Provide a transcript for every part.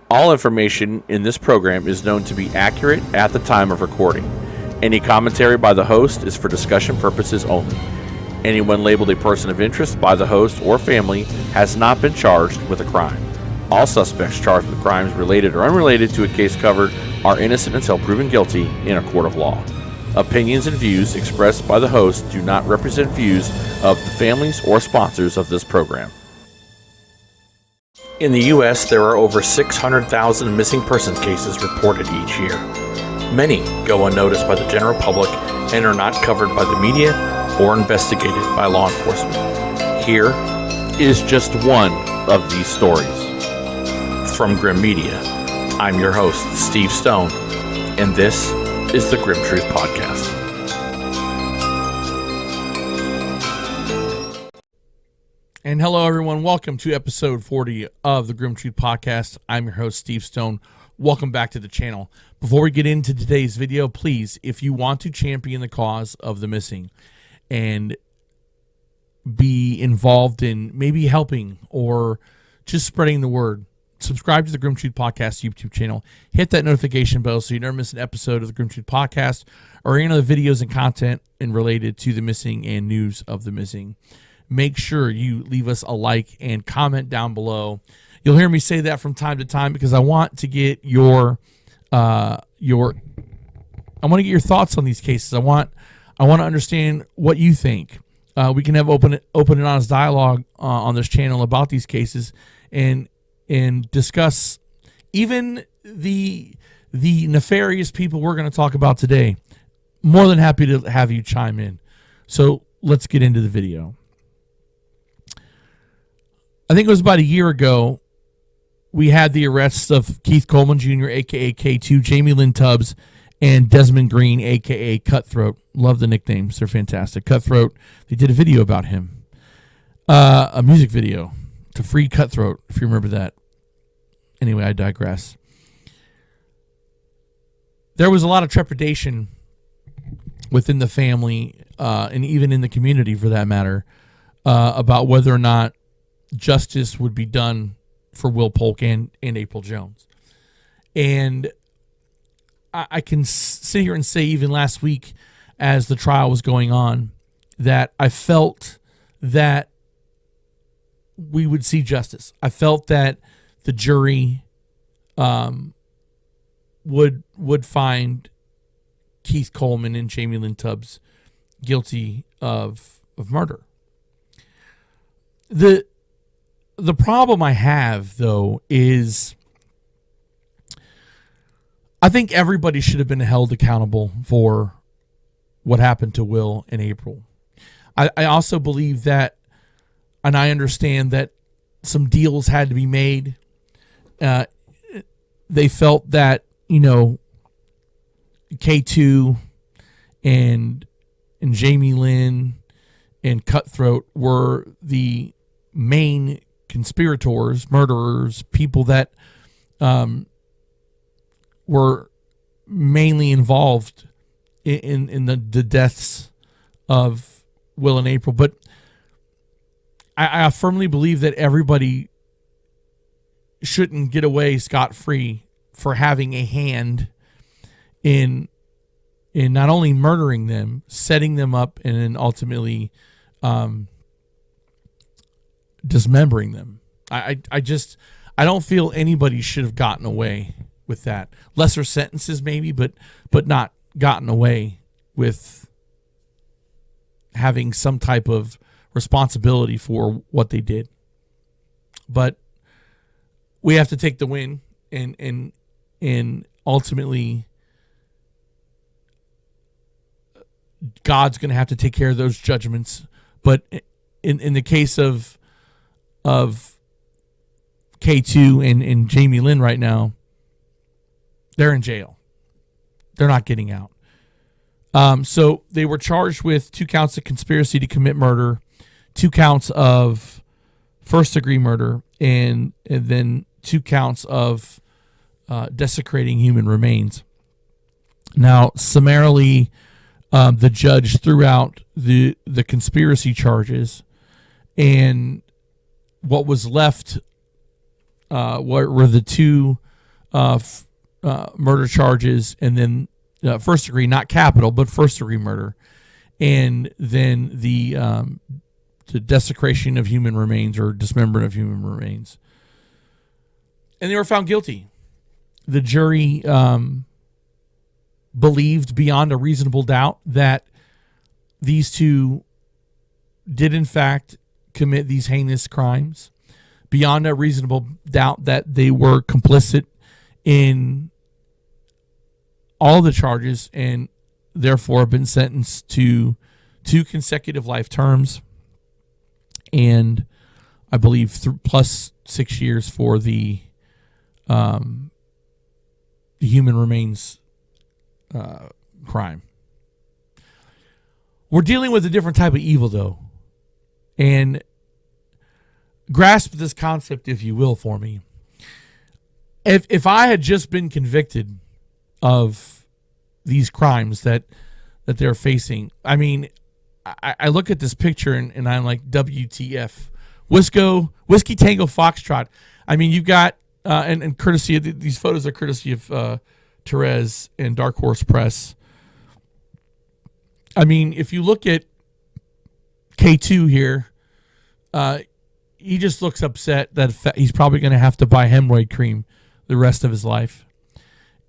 All information in this program is known to be accurate at the time of recording. Any commentary by the host is for discussion purposes only. Anyone labeled a person of interest by the host or family has not been charged with a crime. All suspects charged with crimes related or unrelated to a case covered are innocent until proven guilty in a court of law. Opinions and views expressed by the host do not represent views of the families or sponsors of this program. In the U.S., there are over 600,000 missing persons cases reported each year. Many go unnoticed by the general public and are not covered by the media or investigated by law enforcement. Here is just one of these stories. From Grim Media, I'm your host, Steve Stone, and this is the Grim Truth Podcast. And hello, everyone. Welcome to episode 40 of the Grim Truth Podcast. I'm your host, Steve Stone. Welcome back to the channel. Before we get into today's video, please, if you want to champion the cause of the missing and be involved in maybe helping or just spreading the word, subscribe to the Grim Truth Podcast YouTube channel. Hit that notification bell so you never miss an episode of the Grim Truth Podcast or any other videos and content related to the missing and news of the missing. Make sure you leave us a like and comment down below. You'll hear me say that from time to time because I want to get your thoughts on these cases. I want to understand what you think. We can have open and honest dialogue on this channel about these cases and discuss even the nefarious people we're going to talk about today. More than happy to have you chime in. So let's get into the video. I think it was about a year ago, we had the arrests of Keith Coleman Jr., a.k.a. K2, Jamie Lynn Tubbs, and Desmond Green, a.k.a. Cutthroat. Love the nicknames. They're fantastic. Cutthroat, they did a video about him. A music video to free Cutthroat, if you remember that. Anyway, I digress. There was a lot of trepidation within the family, and even in the community for that matter, about whether or not justice would be done for Will Polk and April Jones. And I can sit here and say even last week as the trial was going on that I felt that we would see justice. I felt that the jury would find Keith Coleman and Jamie Lynn Tubbs guilty of murder. The problem I have, though, is I think everybody should have been held accountable for what happened to Will and April. I also believe that, and I understand that some deals had to be made. They felt that, K2 and Jamie Lynn and Cutthroat were the main conspirators, murderers, people that were mainly involved in the deaths of Will and April. But I firmly believe that everybody shouldn't get away scot-free for having a hand in not only murdering them, setting them up, and then ultimately dismembering them. I don't feel anybody should have gotten away with that. Lesser sentences maybe, but not gotten away with having some type of responsibility for what they did. But we have to take the win and ultimately God's going to have to take care of those judgments. But in the case of K2 and Jamie Lynn right now, they're in jail. They're not getting out. So they were charged with 2 counts of conspiracy to commit murder, 2 counts of first-degree murder, and then 2 counts of desecrating human remains. Now, summarily, the judge threw out the conspiracy charges, and what was left were the 2 murder charges, and then first degree, not capital, but first degree murder, and then the desecration of human remains or dismemberment of human remains. And they were found guilty. The jury believed beyond a reasonable doubt that these two did in fact commit these heinous crimes, beyond a reasonable doubt that they were complicit in all the charges and therefore have been sentenced to 2 consecutive life terms, and I believe plus 6 years for the human remains crime. We're dealing with a different type of evil, though, and grasp this concept, if you will, for me. If I had just been convicted of these crimes that they're facing, I mean, I look at this picture and I'm like, WTF, Whiskey Tango Foxtrot. I mean, you've got and courtesy of these photos are courtesy of Therese and Dark Horse Press. I mean, if you look at K2 here, he just looks upset that he's probably going to have to buy hemorrhoid cream the rest of his life.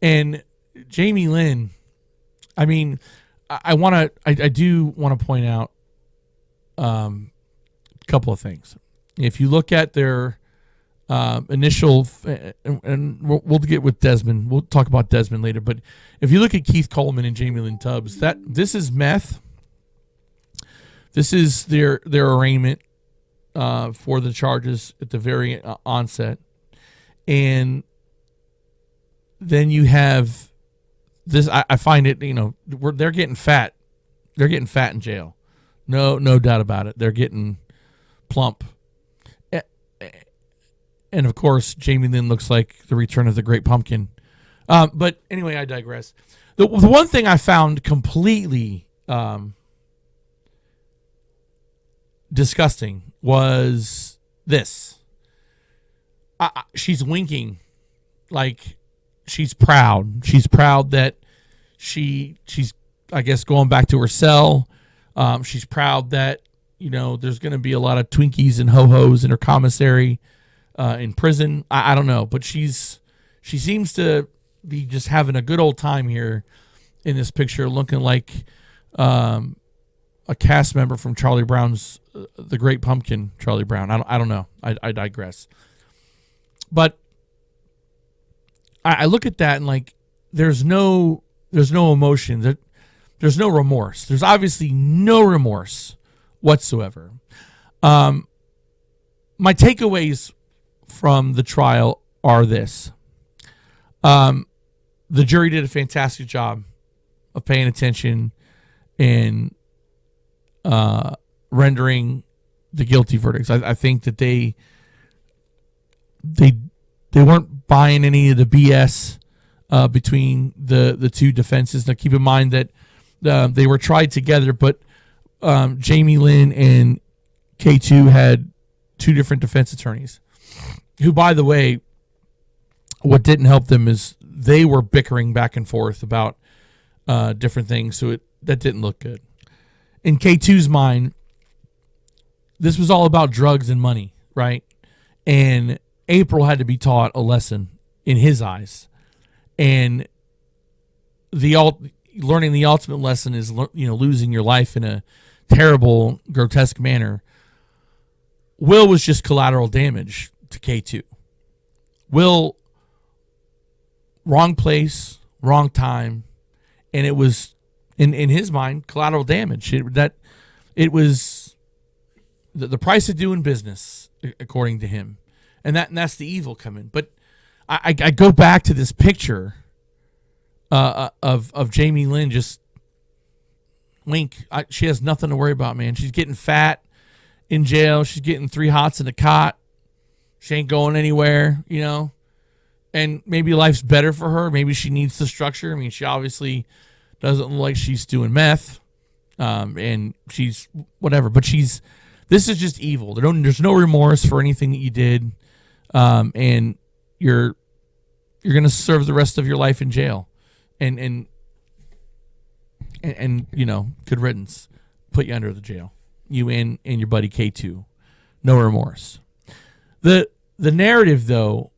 And Jamie Lynn, I mean, I do want to point out a couple of things. If you look at their initial, and we'll get with Desmond. We'll talk about Desmond later. But if you look at Keith Coleman and Jamie Lynn Tubbs, this is meth. This is their arraignment for the charges at the very onset, and then you have this. I find it, they're getting fat. They're getting fat in jail. No doubt about it. They're getting plump. And of course, Jamie Lynn looks like the return of the Great Pumpkin. But anyway, I digress. The one thing I found completely disgusting was this. She's winking like she's proud. She's proud that she's, I guess, going back to her cell. She's proud that, there's going to be a lot of Twinkies and ho-hos in her commissary in prison. I don't know, but she seems to be just having a good old time here in this picture, looking like a cast member from Charlie Brown's The Great Pumpkin. Charlie Brown. I don't know. I digress. But I look at that and like there's no emotion. There's no remorse. There's obviously no remorse whatsoever. My takeaways from the trial are this. The jury did a fantastic job of paying attention and rendering the guilty verdicts. I think that they weren't buying any of the BS between the two defenses. Now, keep in mind that they were tried together, but Jamie Lynn and K2 had 2 different defense attorneys who, by the way, what didn't help them is they were bickering back and forth about different things, so that didn't look good. In K2's mind, this was all about drugs and money, right? And April had to be taught a lesson in his eyes, and learning the ultimate lesson is losing your life in a terrible, grotesque manner. Will was just collateral damage to K2. Will, wrong place, wrong time, and it was in his mind collateral damage. It was the price of doing business, according to him, and that's the evil coming. But I go back to this picture of Jamie Lynn just wink. She has nothing to worry about, man. She's getting fat in jail. She's getting 3 hots in a cot. She ain't going anywhere, and maybe life's better for her. Maybe she needs the structure. I mean, she obviously doesn't look like she's doing meth, and she's whatever. But this is just evil. There's no remorse for anything that you did, and you're you're going to serve the rest of your life in jail, and good riddance. Put you under the jail. You and your buddy K2. No remorse. The narrative, though,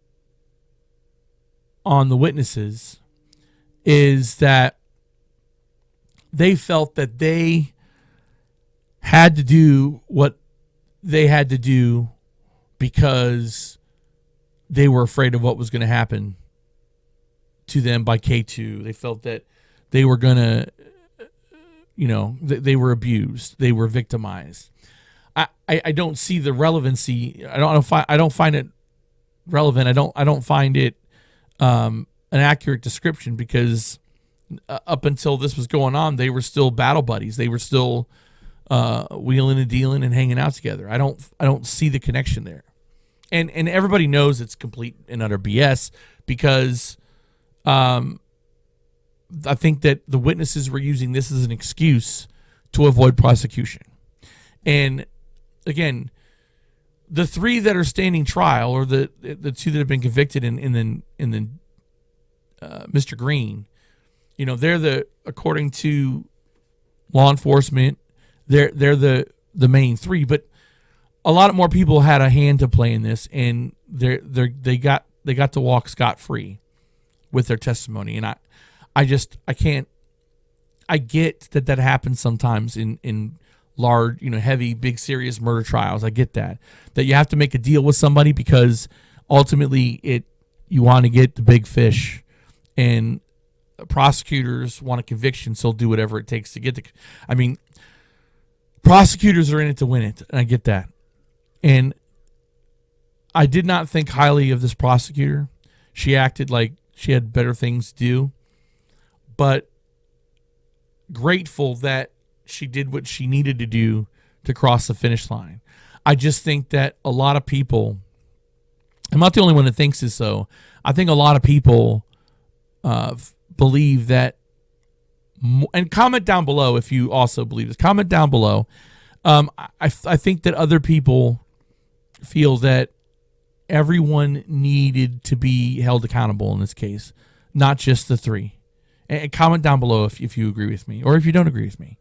on the witnesses is that they felt that they had to do what they had to do because they were afraid of what was going to happen to them by K2. They felt that they were going to, they were abused. They were victimized. I don't see the relevancy. I don't find it relevant. I don't find it an accurate description, because up until this was going on, they were still battle buddies. They were still wheeling and dealing and hanging out together. I don't see the connection there, and everybody knows it's complete and utter BS, because I think that the witnesses were using this as an excuse to avoid prosecution. And again, the three that are standing trial, or the two that have been convicted, and then Mr. Green, they're according to law enforcement, they're the main three, but a lot more people had a hand to play in this, and they got to walk scot-free with their testimony. And I get that happens sometimes in large, heavy, big, serious murder trials. I get that you have to make a deal with somebody, because ultimately you want to get the big fish, and prosecutors want a conviction, so they'll do whatever it takes to get prosecutors are in it to win it, and I get that. And I did not think highly of this prosecutor. She acted like she had better things to do, but grateful that she did what she needed to do to cross the finish line. I just think that a lot of people, I'm not the only one that thinks this, though. I think a lot of people believe that, and comment down below if you also believe this. Comment down below. I think that other people feel that everyone needed to be held accountable in this case, not just the three. And comment down below if you agree with me, or if you don't agree with me.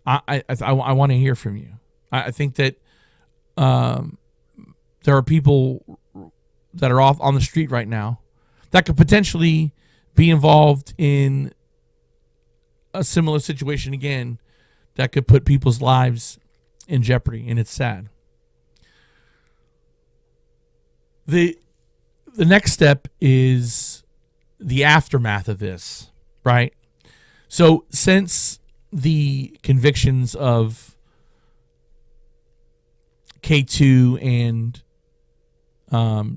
I want to hear from you. I think that there are people that are off on the street right now that could potentially be involved in a similar situation again, that could put people's lives in jeopardy, and it's sad. The next step is the aftermath of this, right? So since the convictions of K2 and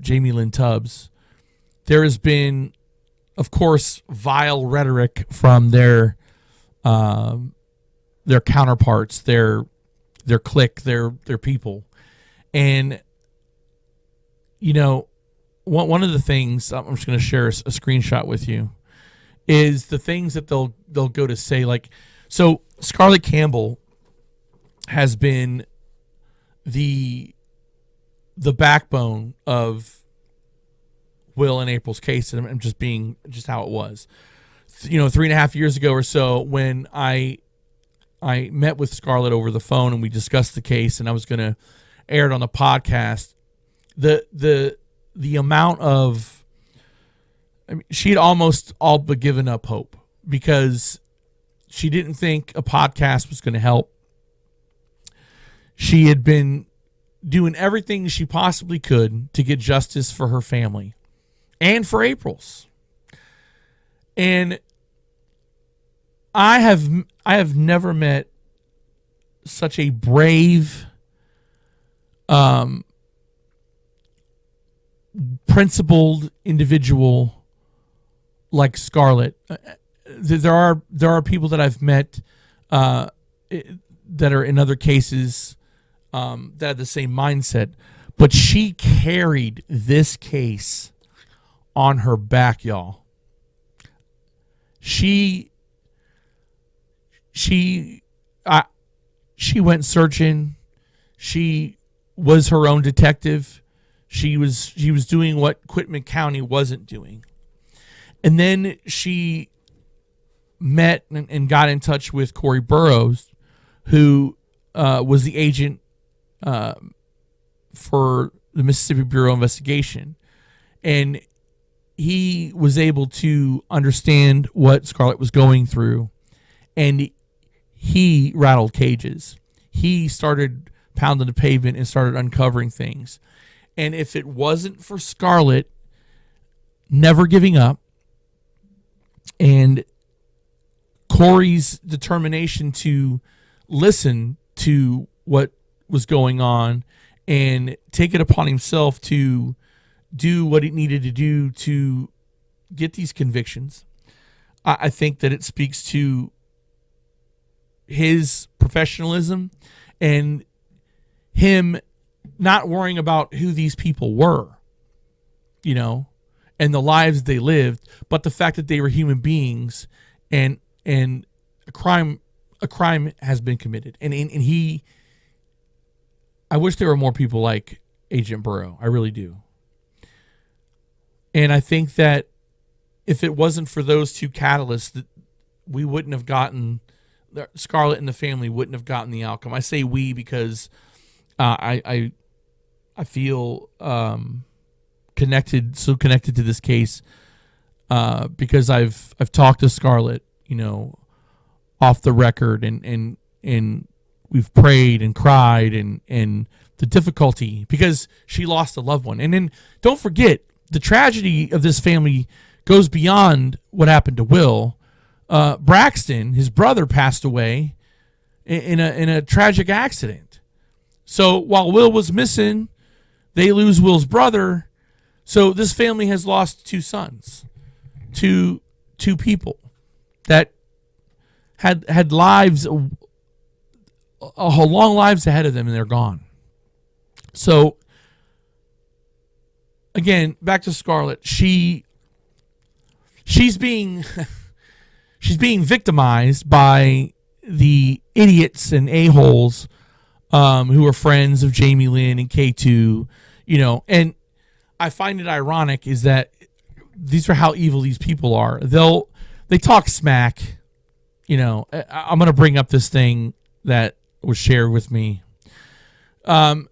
Jamie Lynn Tubbs, there has been, of course, vile rhetoric from their counterparts, their clique, their people. And one of the things, I'm just going to share a screenshot with you, is the things that they'll go to say, like, so Scarlett Campbell has been the backbone of Will and April's case, and I'm just being just how it was. 3.5 years ago or so, when I met with Scarlett over the phone and we discussed the case, and I was going to air it on the podcast. The amount of, she had almost all but given up hope, because she didn't think a podcast was going to help. She had been doing everything she possibly could to get justice for her family and for April's. And I have never met such a brave, principled individual like Scarlett. There are people that I've met that are in other cases that have the same mindset, but she carried this case on her back, y'all. She went searching. She was her own detective. She was doing what Quitman County wasn't doing. And then she met and got in touch with Corey Burrows, who was the agent for the Mississippi Bureau of Investigation. And he was able to understand what Scarlett was going through. And he rattled cages. He started pounding the pavement and started uncovering things. And if it wasn't for Scarlett never giving up and Corey's determination to listen to what was going on and take it upon himself to do what he needed to do to get these convictions, I think that it speaks to his professionalism and him not worrying about who these people were, and the lives they lived, but the fact that they were human beings, and a crime has been committed, and he. I wish there were more people like Agent Burrow. I really do. And I think that if it wasn't for those two catalysts, that we wouldn't have gotten, Scarlett and the family wouldn't have gotten the outcome. I say we because I feel connected to this case because I've talked to Scarlett, off the record, and we've prayed and cried and the difficulty because she lost a loved one. And then don't forget, the tragedy of this family goes beyond what happened to Will. Braxton, his brother, passed away in a tragic accident. So while Will was missing, they lose Will's brother. So this family has lost two sons, two people that had lives, long lives ahead of them, and they're gone. So again, back to Scarlett. She's being victimized by the idiots and a-holes who are friends of Jamie Lynn and K2, and I find it ironic is that these are how evil these people are. They talk smack. I'm going to bring up this thing that was shared with me. They're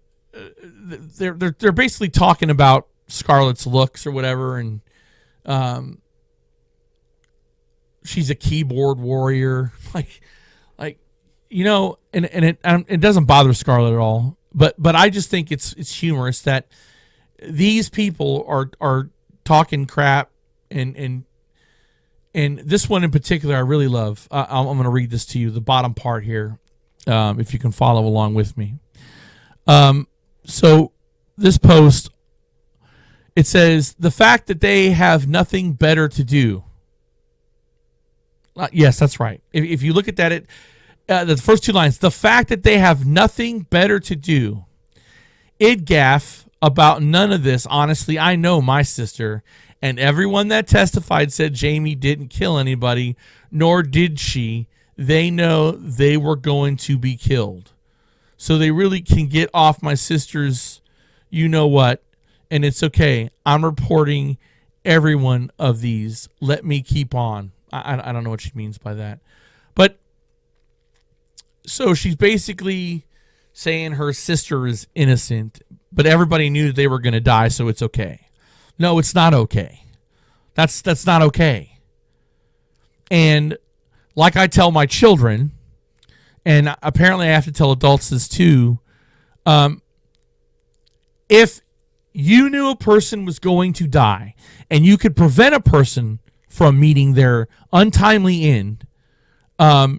basically talking about Scarlett's looks or whatever, and she's a keyboard warrior, and it doesn't bother Scarlett at all. But I just think it's humorous that these people are talking crap, and this one in particular I really love. I'm going to read this to you, the bottom part here, if you can follow along with me. So this post, it says, the fact that they have nothing better to do. Yes, that's right. If you look at that, the first two lines, the fact that they have nothing better to do. Id gaff about none of this. Honestly, I know my sister, and everyone that testified said Jamie didn't kill anybody, nor did she. They know they were going to be killed. So they really can get off my sister's you-know-what, and it's okay. I'm reporting every one of these. Let me keep on. I don't know what she means by that. But so she's basically saying her sister is innocent, but everybody knew that they were going to die, so it's okay. No, it's not okay. That's not okay. And like I tell my children, and apparently I have to tell adults this too, if you knew a person was going to die and you could prevent a person from meeting their untimely end,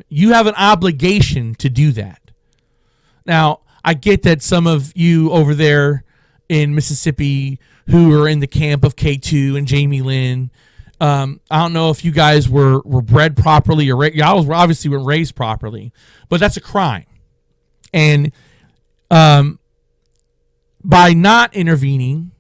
you have an obligation to do that. Now, I get that some of you over there in Mississippi who are in the camp of K2 and Jamie Lynn, I don't know if you guys were bred properly or y'all obviously weren't raised properly, but that's a crime. And by not intervening,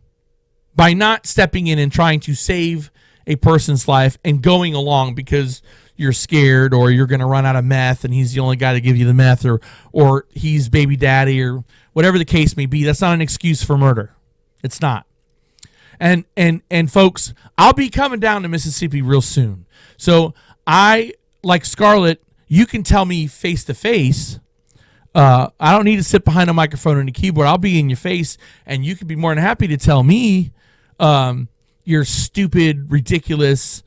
by not stepping in and trying to save a person's life and going along because you're scared or you're going to run out of meth and he's the only guy to give you the meth, or he's baby daddy, or whatever the case may be, that's not an excuse for murder. It's not. And folks, I'll be coming down to Mississippi real soon. So I, like Scarlett, you can tell me face to face. I don't need to sit behind a microphone and a keyboard. I'll be in your face, and you could be more than happy to tell me your stupid, ridiculous,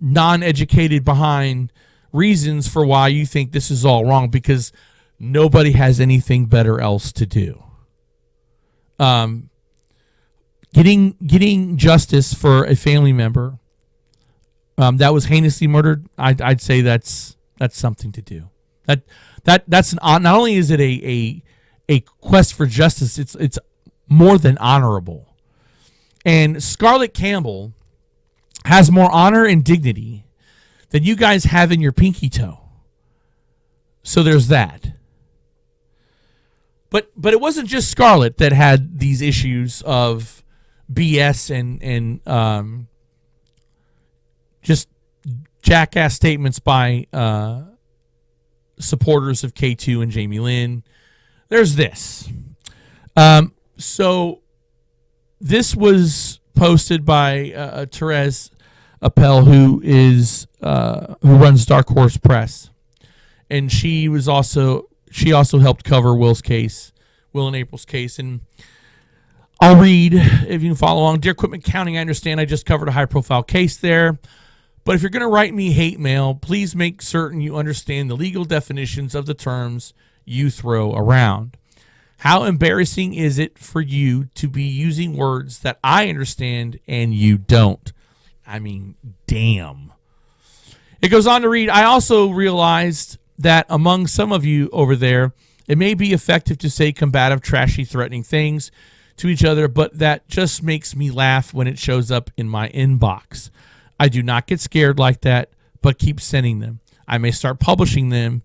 non-educated behind reasons for why you think this is all wrong, because nobody has anything better else to do. Getting justice for a family member that was heinously murdered, I'd say that's something to do. That's not only is it a quest for justice, it's more than honorable. And Scarlett Campbell has more honor and dignity than you guys have in your pinky toe. So there's that. But it wasn't just Scarlett that had these issues of BS and just jackass statements by supporters of K2 and Jamie Lynn. There's this. So this was posted by Therese Appel, who runs Dark Horse Press, and she also helped cover Will and April's case. And I'll read, if you can follow along. Dear Quitman County, I understand I just covered a high-profile case there, but if you're going to write me hate mail, please make certain you understand the legal definitions of the terms you throw around. How embarrassing is it for you to be using words that I understand and you don't? I mean, damn. It goes on to read, I also realized that among some of you over there, it may be effective to say combative, trashy, threatening things to each other, but that just makes me laugh when it shows up in my inbox. I do not get scared like that, but keep sending them. I may start publishing them.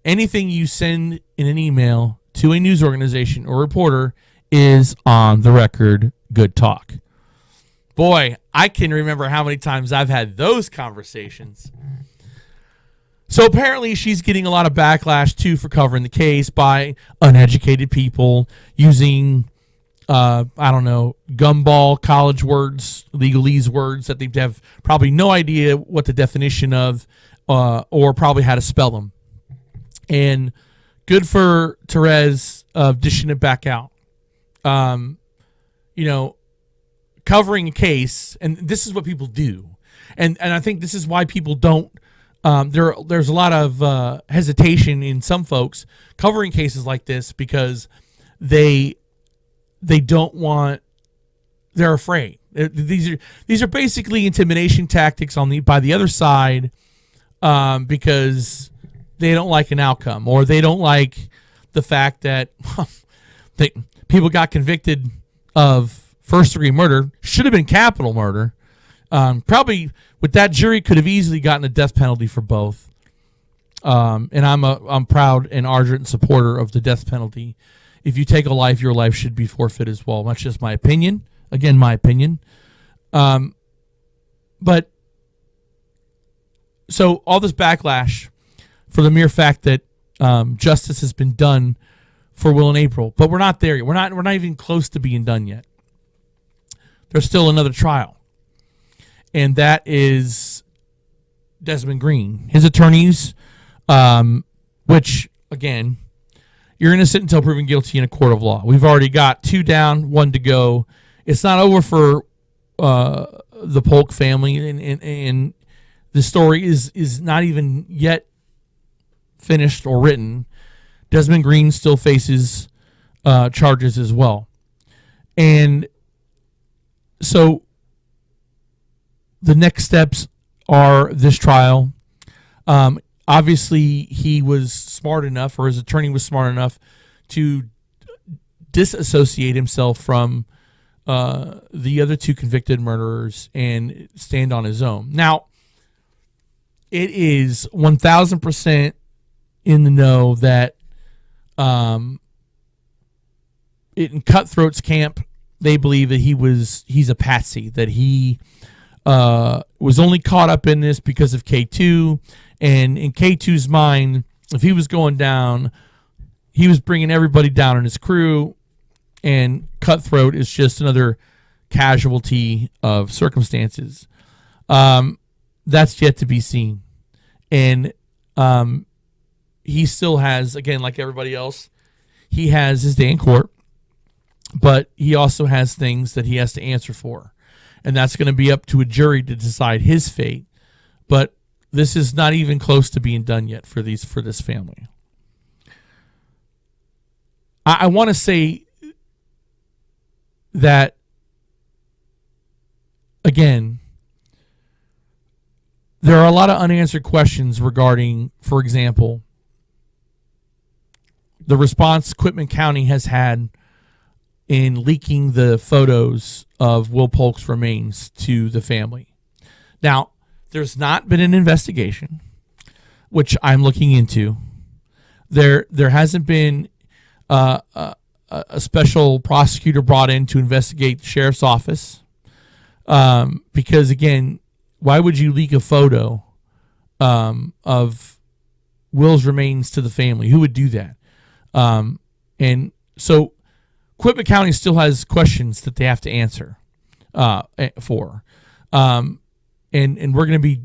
Anything you send in an email to a news organization or reporter is on the record. Good talk. Boy, I can remember how many times I've had those conversations. So apparently she's getting a lot of backlash, too, for covering the case by uneducated people using, gumball college words, legalese words that they have probably no idea what the definition of or probably how to spell them. And good for Therese dishing it back out. Covering a case, and this is what people do. And I think this is why people don't, there's a lot of hesitation in some folks covering cases like this, because they don't want, they're afraid. These are basically intimidation tactics by the other side, because they don't like an outcome, or they don't like the fact that people got convicted of first-degree murder, should have been capital murder. Probably with that jury could have easily gotten a death penalty for both. And I'm proud and ardent supporter of the death penalty. If you take a life, your life should be forfeit as well. That's just my opinion. Again, my opinion. But so all this backlash for the mere fact that justice has been done for Will and April, but we're not there yet. We're not even close to being done yet. There's still another trial, and that is Desmond Green. His attorneys, which, again, you're innocent until proven guilty in a court of law. We've already got 2 down, 1 to go. It's not over for the Polk family, and the story is not even yet finished or written. Desmond Green still faces charges as well. And so the next steps are this trial. Obviously, he was smart enough, or his attorney was smart enough, to disassociate himself from the other 2 convicted murderers and stand on his own. Now, it is 1,000% in the know that in Cutthroat's camp, they believe that he's a patsy, that he was only caught up in this because of K2, and in K2's mind, if he was going down, he was bringing everybody down in his crew, and Cutthroat is just another casualty of circumstances. That's yet to be seen. And he still has, again, like everybody else, he has his day in court, but he also has things that he has to answer for. And that's going to be up to a jury to decide his fate. But this is not even close to being done yet for this family. I want to say that, again, there are a lot of unanswered questions regarding, for example, the response Quitman County has had in leaking the photos of Will Polk's remains to the family. Now, there's not been an investigation, which I'm looking into. There hasn't been a special prosecutor brought in to investigate the sheriff's office, because, again, why would you leak a photo of Will's remains to the family? Who would do that? And so Quitman County still has questions that they have to answer for. And we're going to be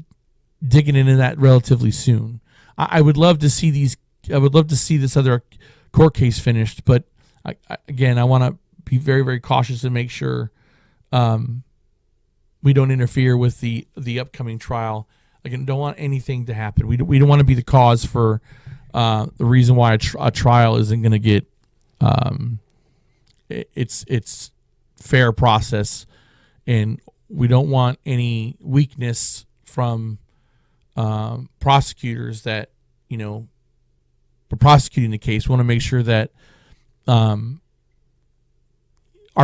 digging into that relatively soon. I would love to see this other court case finished, but I want to be very, very cautious and make sure we don't interfere with the upcoming trial. Again, don't want anything to happen. We don't want to be the cause for the reason why a trial isn't going to get its fair process, and we don't want any weakness from prosecutors that are prosecuting the case. We want to make sure that our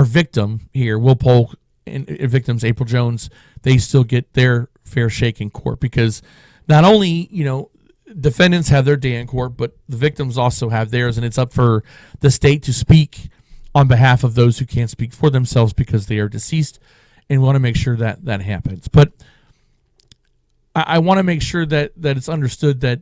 victim here, Will Polk, and victims April Jones, they still get their fair shake in court, because not only defendants have their day in court, but the victims also have theirs, and it's up for the state to speak on behalf of those who can't speak for themselves because they are deceased, and we want to make sure that that happens. But I want to make sure that it's understood that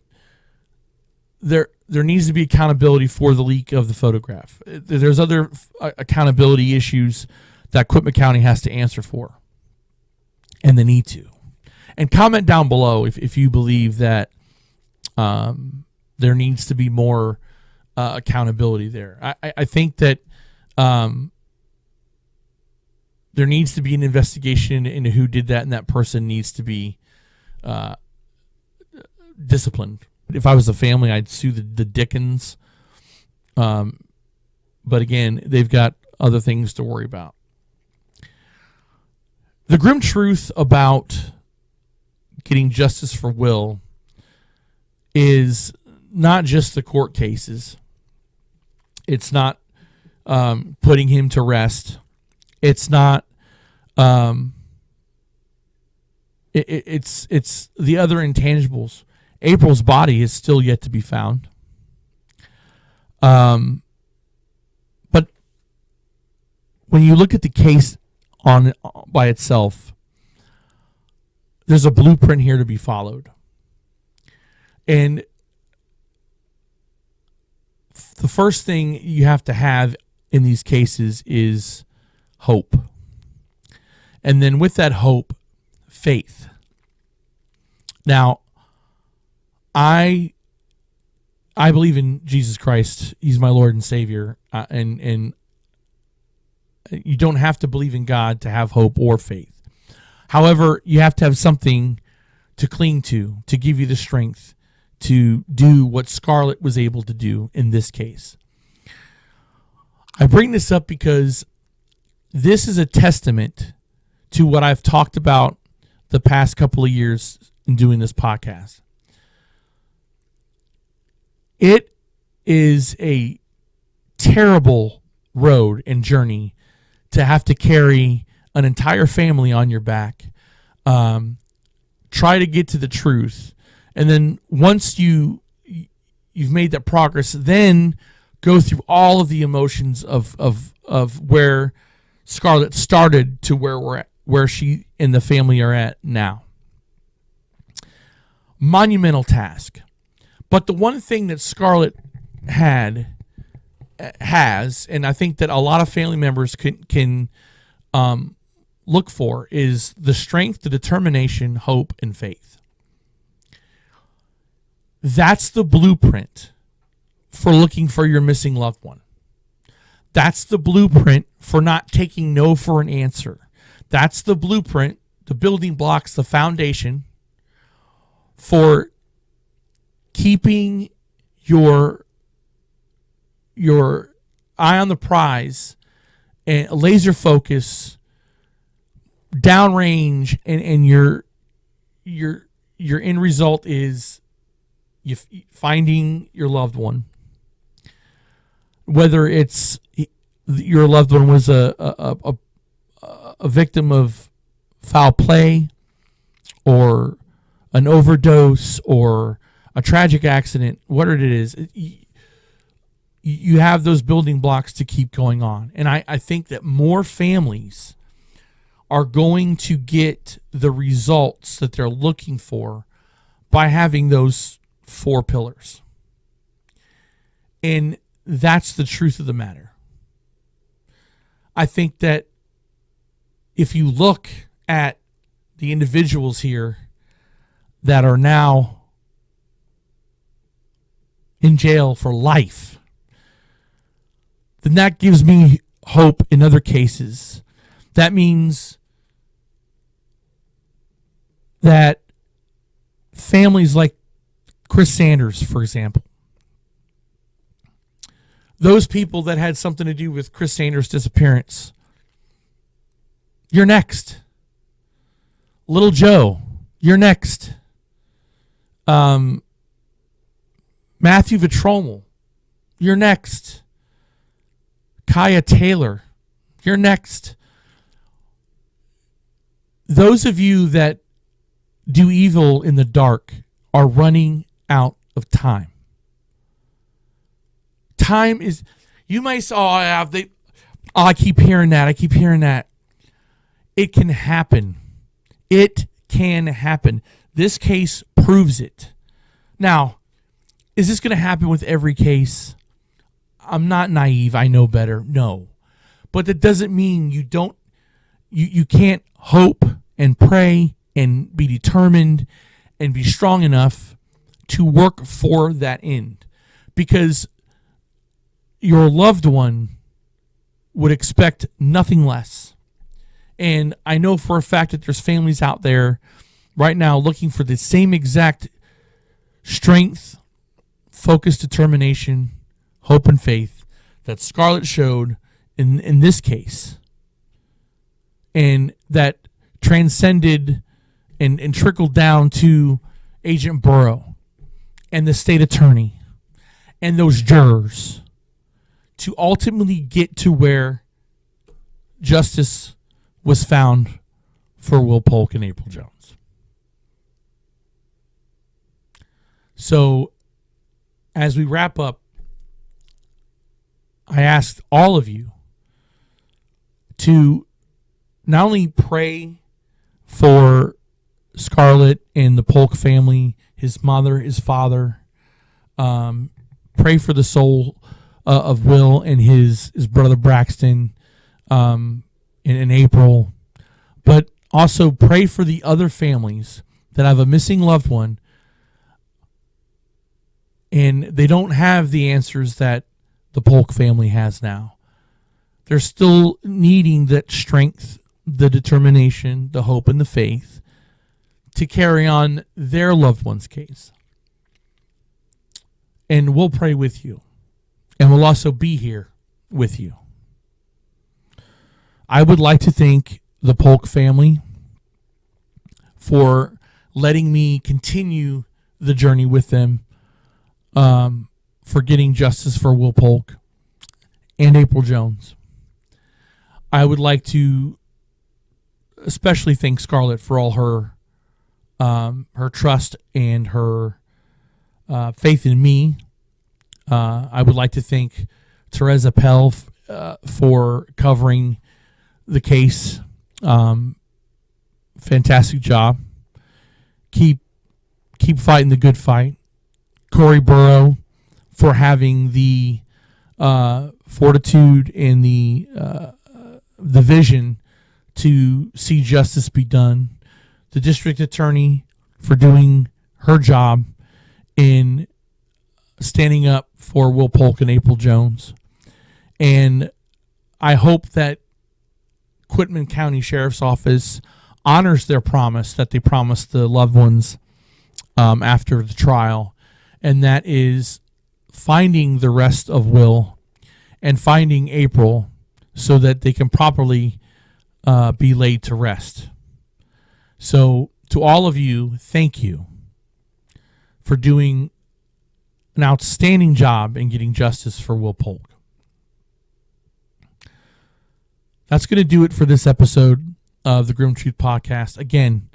there needs to be accountability for the leak of the photograph. There's other accountability issues that Quitman County has to answer for, and they need to. And comment down below if you believe that there needs to be more accountability there. I think that there needs to be an investigation into who did that, and that person needs to be disciplined. If I was a family, I'd sue the Dickens. But again, they've got other things to worry about. The grim truth about getting justice for Will is not just the court cases. It's not putting him to rest. It's not. It's the other intangibles. April's body is still yet to be found. But when you look at the case by itself, there's a blueprint here to be followed. And the first thing you have to have in these cases is hope. And then with that hope, faith. Now, I believe in Jesus Christ. He's my Lord and Savior. And you don't have to believe in God to have hope or faith. However, you have to have something to cling to give you the strength to do what Scarlett was able to do in this case. I bring this up because this is a testament to what I've talked about the past couple of years in doing this podcast. It is a terrible road and journey to have to carry an entire family on your back, try to get to the truth, and then once you've made that progress, then go through all of the emotions of where Scarlett started to where we're at, where she and the family are at now. Monumental task. But the one thing that Scarlett had has, and I think that a lot of family members can look for, is the strength, the determination, hope, and faith. That's the blueprint for looking for your missing loved one. That's the blueprint for not taking no for an answer. That's the blueprint, the building blocks, the foundation for keeping your eye on the prize and laser focus, downrange, and your end result is you finding your loved one. Whether it's your loved one was a victim of foul play, or an overdose, or a tragic accident, whatever it is, you have those building blocks to keep going on. And I think that more families are going to get the results that they're looking for by having those 4 pillars. And that's the truth of the matter. I think that if you look at the individuals here that are now in jail for life, then that gives me hope in other cases. That means that families like Chris Sanders, for example, those people that had something to do with Chris Sanders' disappearance, you're next. Little Joe, you're next. Matthew Vitromel, you're next. Kaya Taylor, you're next. Those of you that do evil in the dark are running out of time. Time is, you might say, I keep hearing that. It can happen. It can happen. This case proves it. Now, is this going to happen with every case? I'm not naive. I know better. No. But that doesn't mean you can't hope and pray and be determined and be strong enough to work for that end. Because your loved one would expect nothing less. And I know for a fact that there's families out there right now looking for the same exact strength, focus, determination, hope, and faith that Scarlett showed in this case. And that transcended and trickled down to Agent Burrow and the state attorney and those jurors to ultimately get to where justice was found for Will Polk and April Jones. So, as we wrap up, I asked all of you to not only pray for Scarlett and the Polk family, his mother, his father, pray for the soul of Will and his brother Braxton in April, but also pray for the other families that have a missing loved one and they don't have the answers that the Polk family has now. They're still needing that strength, the determination, the hope, and the faith to carry on their loved one's case. And we'll pray with you. And we'll also be here with you. I would like to thank the Polk family for letting me continue the journey with them, for getting justice for Will Polk and April Jones. I would like to especially thank Scarlett for all her trust and her faith in me. I would like to thank Teresa Pell for covering the case. Fantastic job. Keep fighting the good fight. Corey Burrow for having the fortitude and the vision to see justice be done. The district attorney for doing her job in standing up for Will Polk and April Jones. And I hope that Quitman County Sheriff's Office honors their promise that they promised the loved ones after the trial, and that is finding the rest of Will and finding April so that they can properly be laid to rest. So to all of you, thank you for doing an outstanding job in getting justice for Will Polk. That's going to do it for this episode of the Grim Truth Podcast. Again,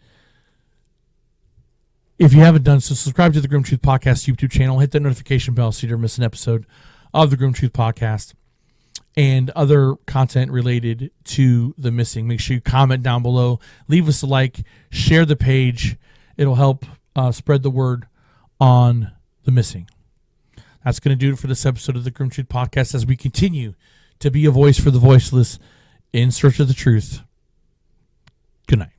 if you haven't done so, subscribe to the Grim Truth Podcast YouTube channel. Hit that notification bell so you don't miss an episode of the Grim Truth Podcast and other content related to the missing. Make sure you comment down below. Leave us a like. Share the page. It'll help spread the word on the missing. That's going to do it for this episode of the Grim Truth Podcast as we continue to be a voice for the voiceless in search of the truth. Good night.